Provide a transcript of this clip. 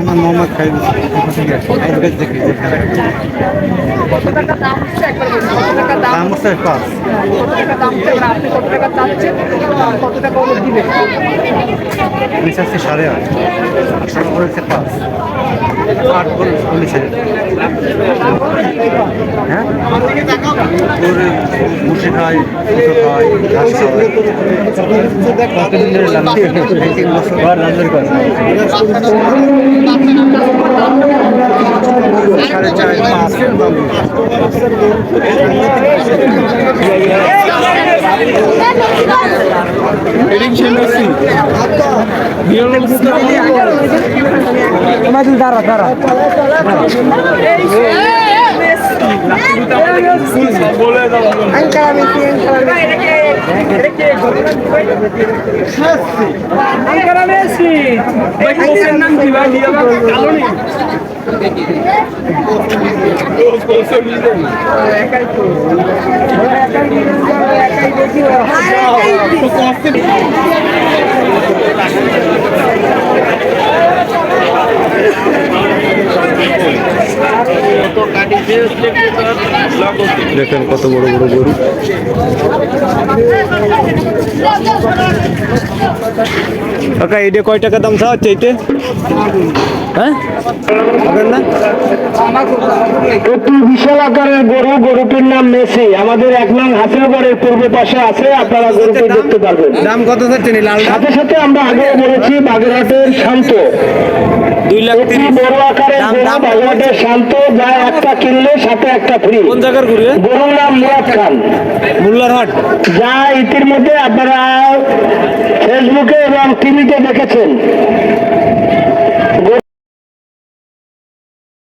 আমার মোহাম্মদ খাইরুল থেকে আইনগঞ্জ থেকে কত টাকা দাম হচ্ছে একবার বলুন, কত টাকা দাম দাম হচ্ছে 5। কত টাকা দাম হচ্ছে, এবার আপনি কত টাকা চাচ্ছেন আর কত টাকা ওদের দিবেন? আমি চাচ্ছি 8.5, সব করেছে 5, 8 করে 19,000। হ্যাঁ ওরে বসে খায়, দুটো খায়, ঘাস খাওয়ায়। কতদিন ধরে লাগাচ্ছি? 3 বছর বার লাগানোর কথা। 4.5, 5 দাঁড়া দাঁড়া দেখেন কত বড় বড় গরু। কাকা এইটা কয় টাকা দাম চাচ্ছে এইতে? হ্যাঁ না একটি বিশাল আকারের গরু, গরুটির নাম মেসি। আমাদের 1 নং হাসিলগড়ের পূর্ব পাশে আছে, আপনারা গরুটি দেখতে পারবেন। দাম কত চাচ্ছেন লাল? সাথে সাথে আমরা আগেও বলেছি বাগেরহাটের শান্ত 2,30,000 বড় আকারের গরু, বাগেরহাটের শান্ত, যা একটা কিনলে সাথে একটা ফ্রি। কোন জায়গার গরু? গরুর নাম মুরাদ খান, মোল্লারহাট। যা ইতিমধ্যে আপনারা ফেসবুকে এবং টিভিতে দেখেছেন।